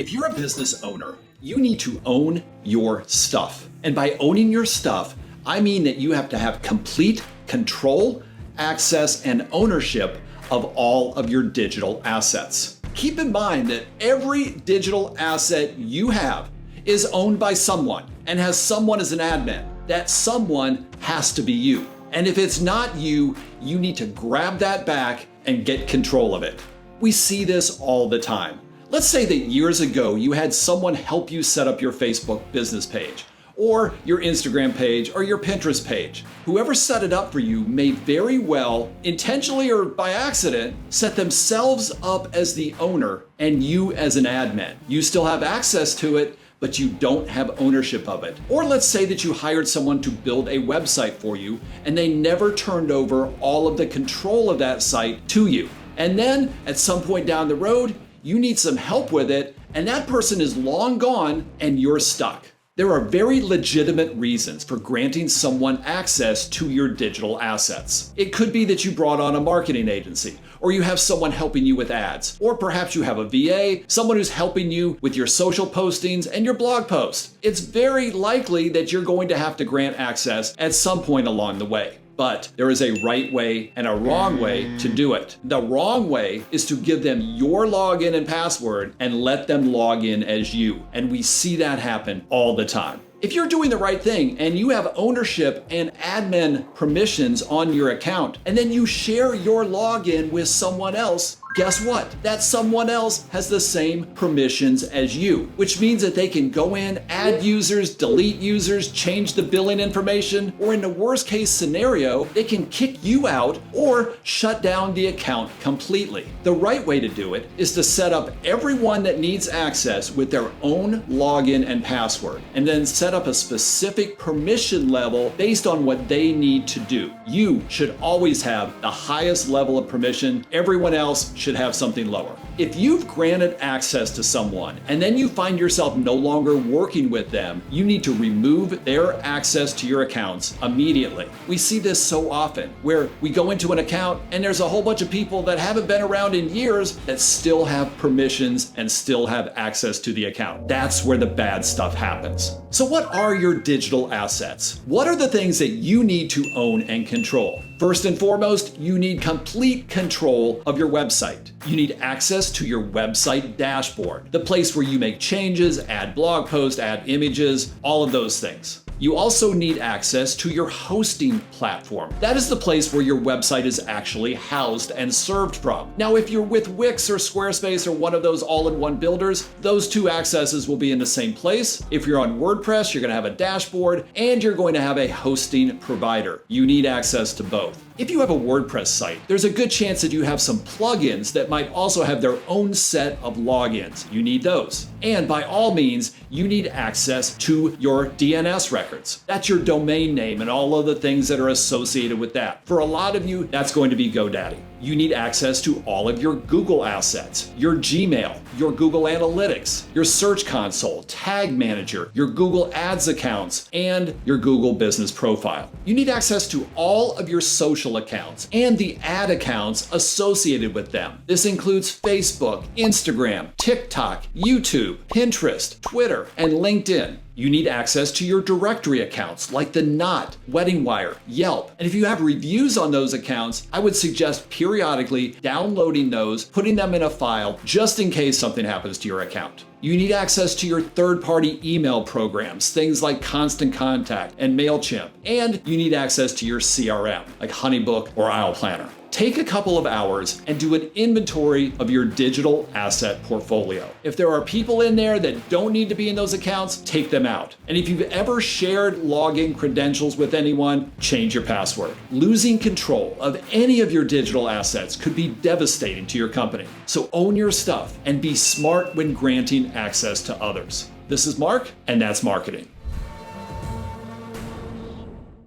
If you're a business owner, you need to own your stuff. And by owning your stuff, I mean that you have to have complete control, access, and ownership of all of your digital assets. Keep in mind that every digital asset you have is owned by someone and has someone as an admin. That someone has to be you. And if it's not you, you need to grab that back and get control of it. We see this all the time. Let's say that years ago you had someone help you set up your Facebook business page, or your Instagram page, or your Pinterest page. Whoever set it up for you may very well, intentionally or by accident, set themselves up as the owner and you as an admin. You still have access to it, but you don't have ownership of it. Or let's say that you hired someone to build a website for you and they never turned over all of the control of that site to you. And then at some point down the road, you need some help with it, and that person is long gone and you're stuck. There are very legitimate reasons for granting someone access to your digital assets. It could be that you brought on a marketing agency, or you have someone helping you with ads, or perhaps you have a VA, someone who's helping you with your social postings and your blog posts. It's very likely that you're going to have to grant access at some point along the way. But there is a right way and a wrong way to do it. The wrong way is to give them your login and password and let them log in as you. And we see that happen all the time. If you're doing the right thing and you have ownership and admin permissions on your account, and then you share your login with someone else, guess what? That someone else has the same permissions as you, which means that they can go in, add users, delete users, change the billing information, or in the worst case scenario, they can kick you out or shut down the account completely. The right way to do it is to set up everyone that needs access with their own login and password, and then set up a specific permission level based on what they need to do. You should always have the highest level of permission. Everyone else should have something lower. If you've granted access to someone and then you find yourself no longer working with them, you need to remove their access to your accounts immediately. We see this so often where we go into an account and there's a whole bunch of people that haven't been around in years that still have permissions and still have access to the account. That's where the bad stuff happens. So what are your digital assets? What are the things that you need to own and control? First and foremost, you need complete control of your website. You need access to your website dashboard, the place where you make changes, add blog posts, add images, all of those things. You also need access to your hosting platform. That is the place where your website is actually housed and served from. Now, if you're with Wix or Squarespace or one of those all-in-one builders, those two accesses will be in the same place. If you're on WordPress, you're going to have a dashboard and you're going to have a hosting provider. You need access to both. If you have a WordPress site, there's a good chance that you have some plugins that might also have their own set of logins. You need those. And by all means, you need access to your DNS records. That's your domain name and all of the things that are associated with that. For a lot of you, that's going to be GoDaddy. You need access to all of your Google assets, your Gmail, your Google Analytics, your Search Console, Tag Manager, your Google Ads accounts, and your Google Business Profile. You need access to all of your social accounts and the ad accounts associated with them. This includes Facebook, Instagram, TikTok, YouTube, Pinterest, Twitter, and LinkedIn. You need access to your directory accounts like the Knot, WeddingWire, Yelp. And if you have reviews on those accounts, I would suggest periodically downloading those, putting them in a file just in case something happens to your account. You need access to your third-party email programs, things like Constant Contact and MailChimp. And you need access to your CRM, like HoneyBook or Aisle Planner. Take a couple of hours and do an inventory of your digital asset portfolio. If there are people in there that don't need to be in those accounts, take them out. And if you've ever shared login credentials with anyone, change your password. Losing control of any of your digital assets could be devastating to your company. So own your stuff and be smart when granting access to others. This is Mark, and that's marketing.